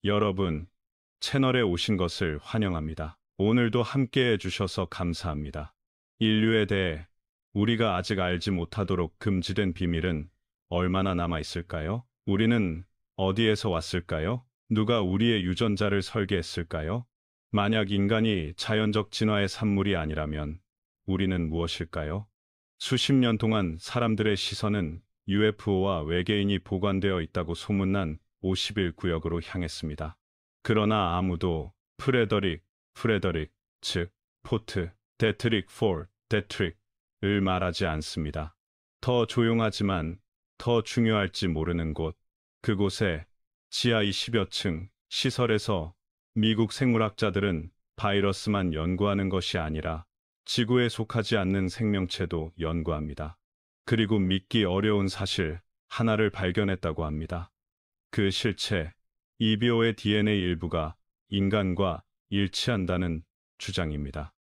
여러분, 채널에 오신 것을 환영합니다. 오늘도 함께 해주셔서 감사합니다. 인류에 대해 우리가 아직 알지 못하도록 금지된 비밀은 얼마나 남아 있을까요? 우리는 어디에서 왔을까요? 누가 우리의 유전자를 설계했을까요? 만약 인간이 자연적 진화의 산물이 아니라면 우리는 무엇일까요? 수십 년 동안 사람들의 시선은 UFO와 외계인이 보관되어 있다고 소문난 51구역으로 향했습니다. 그러나 아무도 프레더릭, 즉 포트, 데트릭 4, 데트릭을 말하지 않습니다. 더 조용하지만 더 중요할지 모르는 곳, 그곳에 지하 20여 층 시설에서 미국 생물학자들은 바이러스만 연구하는 것이 아니라 지구에 속하지 않는 생명체도 연구합니다. 그리고 믿기 어려운 사실 하나를 발견했다고 합니다. 그 실체, 이비오의 DNA 일부가 인간과 일치한다는 주장입니다.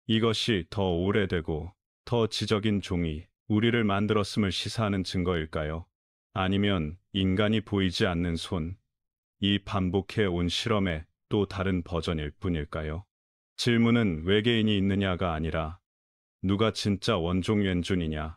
이것이 더 오래되고 더 지적인 종이 우리를 만들었음을 시사하는 증거일까요? 아니면 인간이 보이지 않는 손, 이 반복해 온 실험의 또 다른 버전일 뿐일까요? 질문은 외계인이 있느냐가 아니라 누가 진짜 원종 왼존이냐로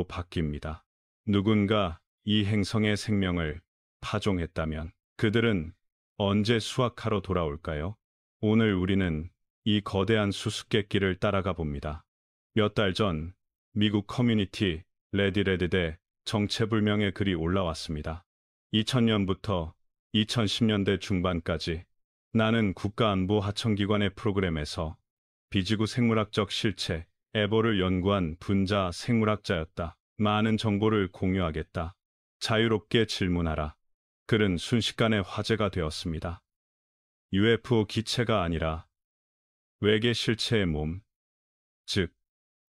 바뀝니다. 누군가 이 행성의 생명을 파종했다면 그들은 언제 수확하러 돌아올까요? 오늘 우리는 이 거대한 수수께끼를 따라가 봅니다. 몇 달 전 미국 커뮤니티 레디레드에 정체불명의 글이 올라왔습니다. 2000년부터 2010년대 중반까지 나는 국가안보 하청기관의 프로그램에서 비지구 생물학적 실체, 에보를 연구한 분자 생물학자였다. 많은 정보를 공유하겠다. 자유롭게 질문하라. 글은 순식간에 화제가 되었습니다. UFO 기체가 아니라 외계 실체의 몸, 즉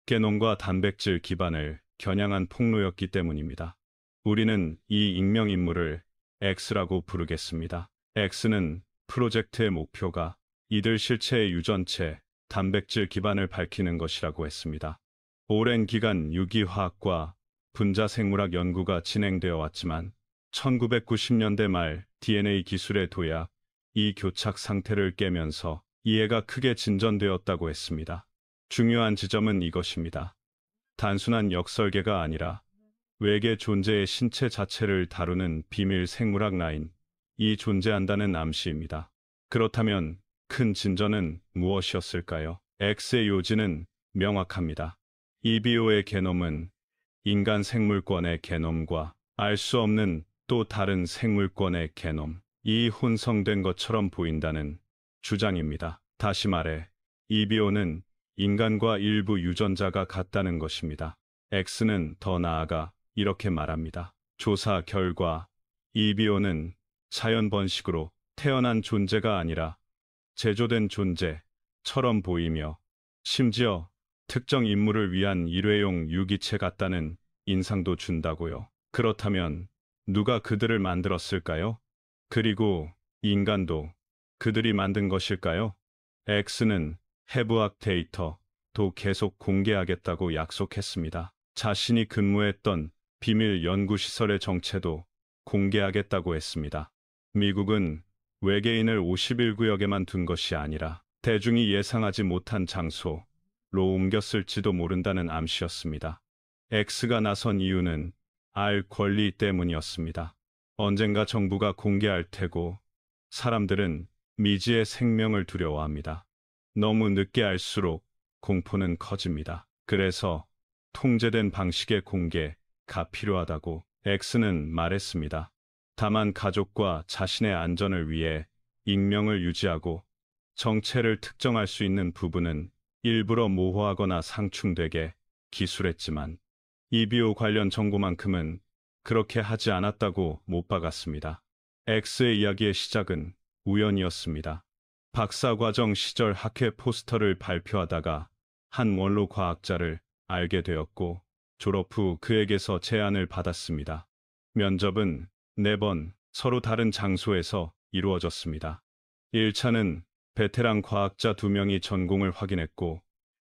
게놈과 단백질 기반을 겨냥한 폭로였기 때문입니다. 우리는 이 익명인물을 X라고 부르겠습니다. X는 프로젝트의 목표가 이들 실체의 유전체, 단백질 기반을 밝히는 것이라고 했습니다. 오랜 기간 유기화학과 분자생물학 연구가 진행되어 왔지만 1990년대 말 DNA 기술의 도약, 이 교착 상태를 깨면서 이해가 크게 진전되었다고 했습니다. 중요한 지점은 이것입니다. 단순한 역설계가 아니라 외계 존재의 신체 자체를 다루는 비밀 생물학 라인, 이 존재한다는 암시입니다. 그렇다면 큰 진전은 무엇이었을까요? X의 요지는 명확합니다. 이비오의 게놈은 인간 생물권의 게놈과 알 수 없는 또 다른 생물권의 게놈, 이 혼성된 것처럼 보인다는 주장입니다. 다시 말해, 이비오는 인간과 일부 유전자가 같다는 것입니다. X는 더 나아가 이렇게 말합니다. 조사 결과 이비오는 자연 번식으로 태어난 존재가 아니라 제조된 존재처럼 보이며 심지어 특정 인물을 위한 일회용 유기체 같다는 인상도 준다고요. 그렇다면 누가 그들을 만들었을까요? 그리고 인간도 그들이 만든 것일까요? X는 해부학 데이터도 계속 공개하겠다고 약속했습니다. 자신이 근무했던 비밀 연구시설의 정체도 공개하겠다고 했습니다. 미국은 외계인을 51구역에만 둔 것이 아니라 대중이 예상하지 못한 장소로 옮겼을지도 모른다는 암시였습니다. X가 나선 이유는 알 권리 때문이었습니다. 언젠가 정부가 공개할 테고 사람들은 미지의 생명을 두려워합니다. 너무 늦게 알수록 공포는 커집니다. 그래서 통제된 방식의 공개가 필요하다고 X는 말했습니다. 다만 가족과 자신의 안전을 위해 익명을 유지하고 정체를 특정할 수 있는 부분은 일부러 모호하거나 상충되게 기술했지만 이비오 관련 정보만큼은 그렇게 하지 않았다고 못 박았습니다. X의 이야기의 시작은 우연이었습니다. 박사과정 시절 학회 포스터를 발표하다가 한 원로 과학자를 알게 되었고 졸업 후 그에게서 제안을 받았습니다. 면접은 4번 서로 다른 장소에서 이루어졌습니다. 1차는 베테랑 과학자 2명이 전공을 확인했고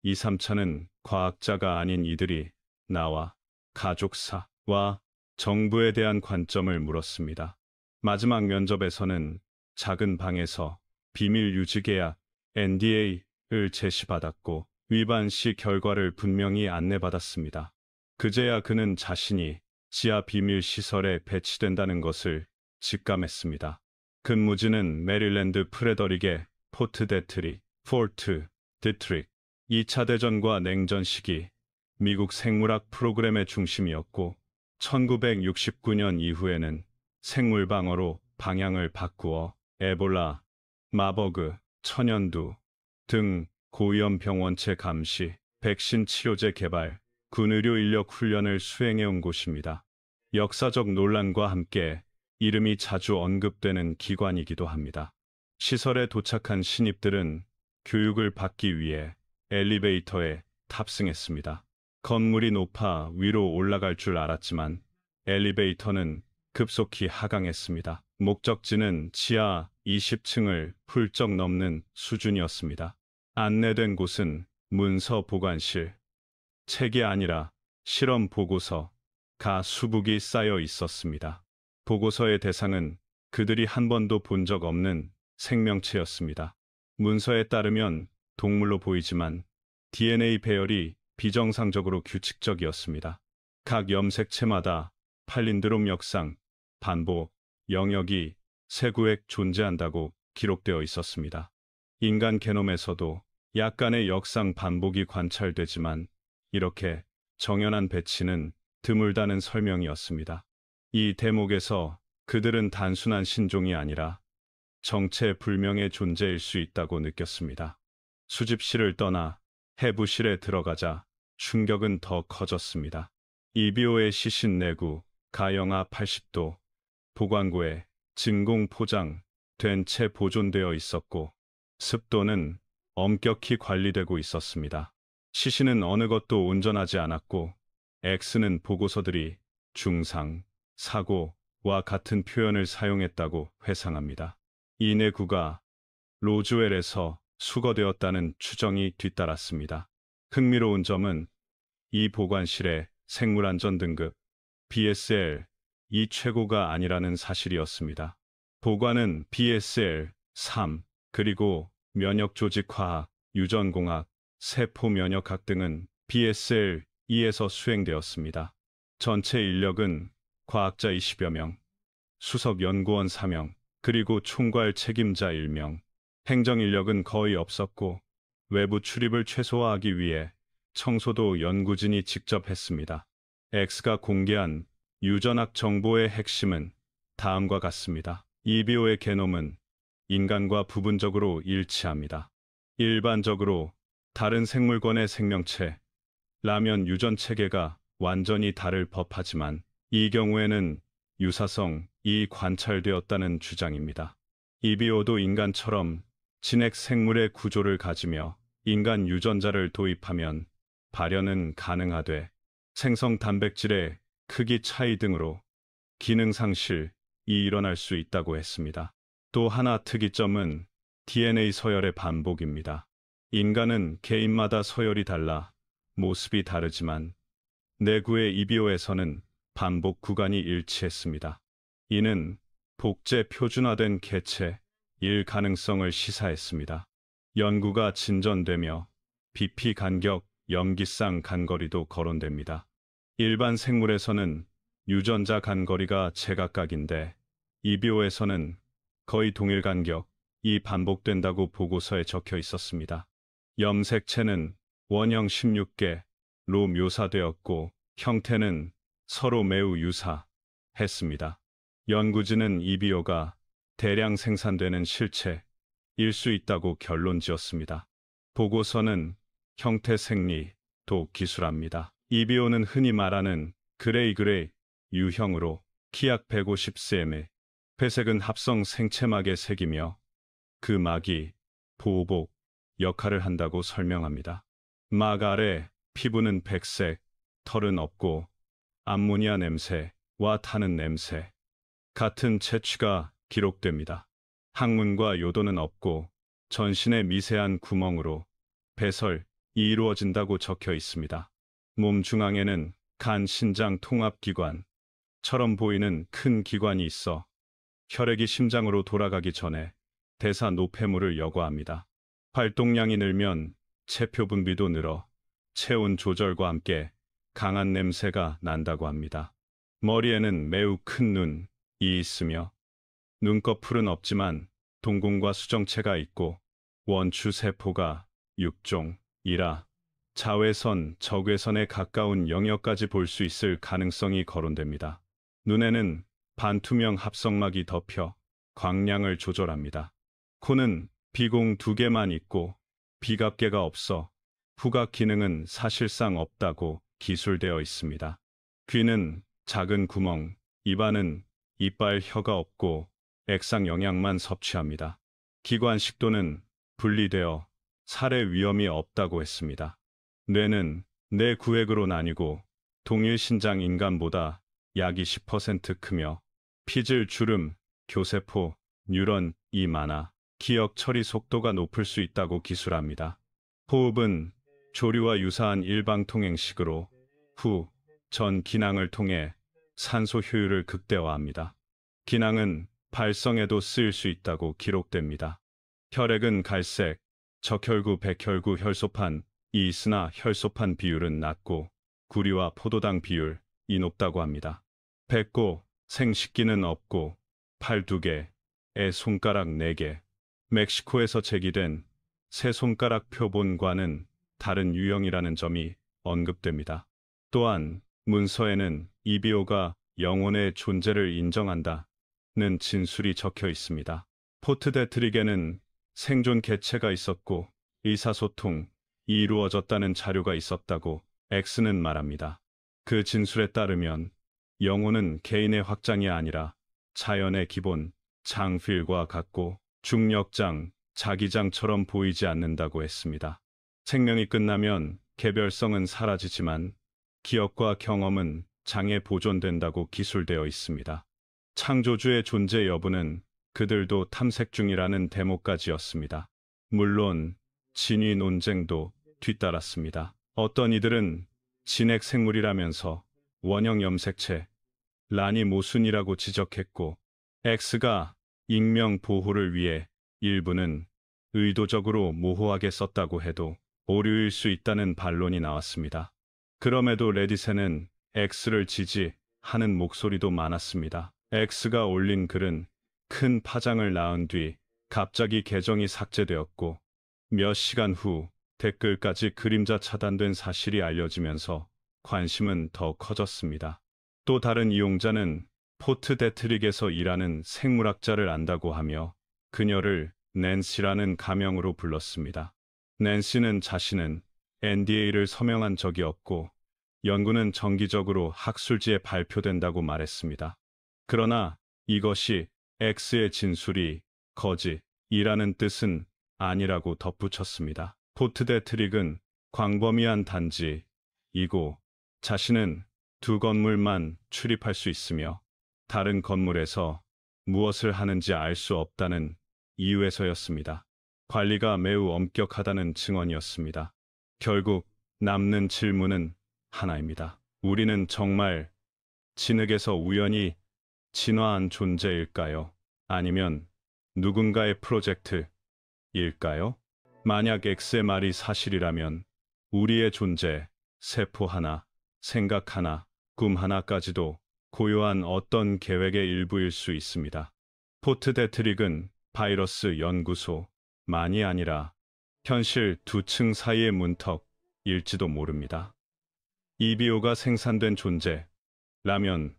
2, 3차는 과학자가 아닌 이들이 나와 가족사와 정부에 대한 관점을 물었습니다. 마지막 면접에서는 작은 방에서 비밀 유지 계약 NDA를 제시받았고 위반 시 결과를 분명히 안내받았습니다. 그제야 그는 자신이 지하 비밀 시설에 배치된다는 것을 직감했습니다. 근무지는 메릴랜드 프레더릭의 포트 데트리, 포트 디트릭. 2차 대전과 냉전 시기 미국 생물학 프로그램의 중심이었고 1969년 이후에는 생물방어로 방향을 바꾸어 에볼라, 마버그, 천연두 등 고위험 병원체 감시, 백신 치료제 개발, 군의료 인력 훈련을 수행해온 곳입니다. 역사적 논란과 함께 이름이 자주 언급되는 기관이기도 합니다. 시설에 도착한 신입들은 교육을 받기 위해 엘리베이터에 탑승했습니다. 건물이 높아 위로 올라갈 줄 알았지만 엘리베이터는 급속히 하강했습니다. 목적지는 지하 20층을 훌쩍 넘는 수준이었습니다. 안내된 곳은 문서 보관실, 책이 아니라 실험 보고서가 수북이 쌓여 있었습니다. 보고서의 대상은 그들이 한 번도 본 적 없는 생명체였습니다. 문서에 따르면 동물로 보이지만 DNA 배열이 비정상적으로 규칙적이었습니다. 각 염색체마다 팔린드롬 역상, 반복, 영역이 세구획 존재한다고 기록되어 있었습니다. 인간 게놈에서도 약간의 역상 반복이 관찰되지만 이렇게 정연한 배치는 드물다는 설명이었습니다. 이 대목에서 그들은 단순한 신종이 아니라 정체불명의 존재일 수 있다고 느꼈습니다. 수집실을 떠나 해부실에 들어가자 충격은 더 커졌습니다. 이비오의 시신 내구, 가영하 80도, 보관고에 진공 포장된 채 보존되어 있었고 습도는 엄격히 관리되고 있었습니다. 시신은 어느 것도 온전하지 않았고 X는 보고서들이 중상, 사고와 같은 표현을 사용했다고 회상합니다. 이 내구가 로즈웰에서 수거되었다는 추정이 뒤따랐습니다. 흥미로운 점은 이 보관실의 생물안전 등급 BSL 이 최고가 아니라는 사실이었습니다. 보관은 BSL 3 그리고 면역조직화학, 유전공학, 세포면역학 등은 BSL 2에서 수행되었습니다. 전체 인력은 과학자 20여 명, 수석연구원 4명, 그리고 총괄 책임자 1명, 행정인력은 거의 없었고 외부 출입을 최소화하기 위해 청소도 연구진이 직접 했습니다. X가 공개한 유전학 정보의 핵심은 다음과 같습니다. 이비오의 게놈은 인간과 부분적으로 일치합니다. 일반적으로 다른 생물권의 생명체, 라면 유전 체계가 완전히 다를 법하지만 이 경우에는 유사성이 관찰되었다는 주장입니다. 이비오도 인간처럼 진핵 생물의 구조를 가지며 인간 유전자를 도입하면 발현은 가능하되 생성 단백질의 크기 차이 등으로 기능 상실이 일어날 수 있다고 했습니다. 또 하나 특이점은 DNA 서열의 반복입니다. 인간은 개인마다 서열이 달라 모습이 다르지만 내구의 이비오에서는 반복 구간이 일치했습니다. 이는 복제 표준화된 개체일 가능성을 시사했습니다. 연구가 진전되며 BP 간격, 염기쌍 간거리도 거론됩니다. 일반 생물에서는 유전자 간거리가 제각각인데 이비오에서는 거의 동일 간격이 반복된다고 보고서에 적혀 있었습니다. 염색체는 원형 16개로 묘사되었고 형태는 서로 매우 유사했습니다. 연구진은 이비오가 대량 생산되는 실체일 수 있다고 결론지었습니다. 보고서는 형태 생리도 기술합니다. 이비오는 흔히 말하는 그레이 유형으로 키약 150cm, 회색은 합성 생체막의 색이며 그 막이 보호복 역할을 한다고 설명합니다. 막 아래 피부는 백색, 털은 없고 암모니아 냄새와 타는 냄새 같은 채취가 기록됩니다. 항문과 요도는 없고 전신의 미세한 구멍으로 배설이 이루어진다고 적혀 있습니다. 몸 중앙에는 간, 신장 통합기관처럼 보이는 큰 기관이 있어 혈액이 심장으로 돌아가기 전에 대사 노폐물을 여과합니다. 활동량이 늘면 체표 분비도 늘어 체온 조절과 함께 강한 냄새가 난다고 합니다. 머리에는 매우 큰 눈이 있으며 눈꺼풀은 없지만 동공과 수정체가 있고 원추 세포가 6종이라 자외선, 적외선에 가까운 영역까지 볼 수 있을 가능성이 거론됩니다. 눈에는 반투명 합성막이 덮여 광량을 조절합니다. 코는 비공 2개만 있고 비갑개가 없어 후각 기능은 사실상 없다고 기술되어 있습니다. 귀는 작은 구멍, 입안은 이빨 혀가 없고 액상 영양만 섭취합니다. 기관 식도는 분리되어 살해 위험이 없다고 했습니다. 뇌는 뇌 구획으로 나뉘고 동일 신장 인간보다 약 20% 크며 피질 주름, 교세포, 뉴런이 많아 기억 처리 속도가 높을 수 있다고 기술합니다. 호흡은 조류와 유사한 일방통행식으로 후, 전 기낭을 통해 산소 효율을 극대화합니다. 기낭은 발성에도 쓰일 수 있다고 기록됩니다. 혈액은 갈색, 적혈구, 백혈구, 혈소판이 있으나 혈소판 비율은 낮고 구리와 포도당 비율이 높다고 합니다. 뱉고 생식기는 없고 팔 2개, 애 손가락 4개, 멕시코에서 제기된 새 손가락 표본과는 다른 유형이라는 점이 언급됩니다. 또한 문서에는 이비오가 영혼의 존재를 인정한다는 진술이 적혀 있습니다. 포트 데트릭에는 생존 개체가 있었고 의사소통이 이루어졌다는 자료가 있었다고 X는 말합니다. 그 진술에 따르면 영혼은 개인의 확장이 아니라 자연의 기본 장필과 같고 중력장, 자기장처럼 보이지 않는다고 했습니다. 생명이 끝나면 개별성은 사라지지만 기억과 경험은 장에 보존된다고 기술되어 있습니다. 창조주의 존재 여부는 그들도 탐색 중이라는 대목까지였습니다. 물론 진위 논쟁도 뒤따랐습니다. 어떤 이들은 진핵 생물이라면서 원형 염색체, 라니 모순이라고 지적했고 X가 익명 보호를 위해 일부는 의도적으로 모호하게 썼다고 해도 오류일 수 있다는 반론이 나왔습니다. 그럼에도 레딧에는 X를 지지하는 목소리도 많았습니다. X가 올린 글은 큰 파장을 낳은 뒤 갑자기 계정이 삭제되었고 몇 시간 후 댓글까지 그림자 차단된 사실이 알려지면서 관심은 더 커졌습니다. 또 다른 이용자는 포트 데트릭에서 일하는 생물학자를 안다고 하며 그녀를 낸시라는 가명으로 불렀습니다. 낸시는 자신은 NDA를 서명한 적이 없고 연구는 정기적으로 학술지에 발표된다고 말했습니다. 그러나 이것이 X의 진술이 거짓이라는 뜻은 아니라고 덧붙였습니다. 포트 데트릭은 광범위한 단지이고 자신은 2 건물만 출입할 수 있으며 다른 건물에서 무엇을 하는지 알 수 없다는 이유에서였습니다. 관리가 매우 엄격하다는 증언이었습니다. 결국 남는 질문은 하나입니다. 우리는 정말 진흙에서 우연히 진화한 존재일까요? 아니면 누군가의 프로젝트일까요? 만약 X의 말이 사실이라면 우리의 존재, 세포 하나, 생각 하나, 꿈 하나까지도 고요한 어떤 계획의 일부일 수 있습니다. 포트 데트릭은 바이러스 연구소만이 아니라 현실 2층 사이의 문턱일지도 모릅니다. 이비오가 생산된 존재라면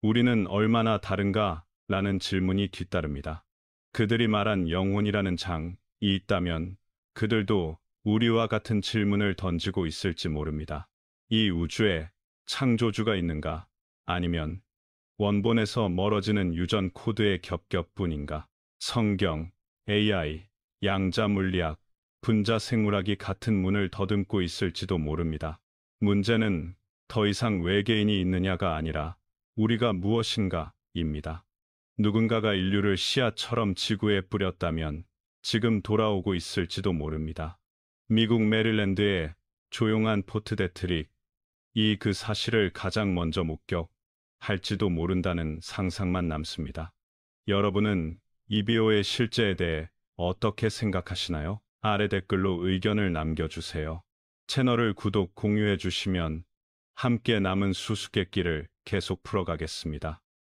우리는 얼마나 다른가? 라는 질문이 뒤따릅니다. 그들이 말한 영혼이라는 장이 있다면 그들도 우리와 같은 질문을 던지고 있을지 모릅니다. 이 우주에 창조주가 있는가? 아니면 원본에서 멀어지는 유전 코드의 겹겹뿐인가? 성경, AI, 양자 물리학, 분자 생물학이 같은 문을 더듬고 있을지도 모릅니다. 문제는 더 이상 외계인이 있느냐가 아니라 우리가 무엇인가입니다. 누군가가 인류를 씨앗처럼 지구에 뿌렸다면 지금 돌아오고 있을지도 모릅니다. 미국 메릴랜드의 조용한 포트 데트릭이 그 사실을 가장 먼저 목격할지도 모른다는 상상만 남습니다. 여러분은 이비오의 실제에 대해 어떻게 생각하시나요? 아래 댓글로 의견을 남겨주세요. 채널을 구독, 공유해 주시면 함께 남은 수수께끼를 계속 풀어가겠습니다.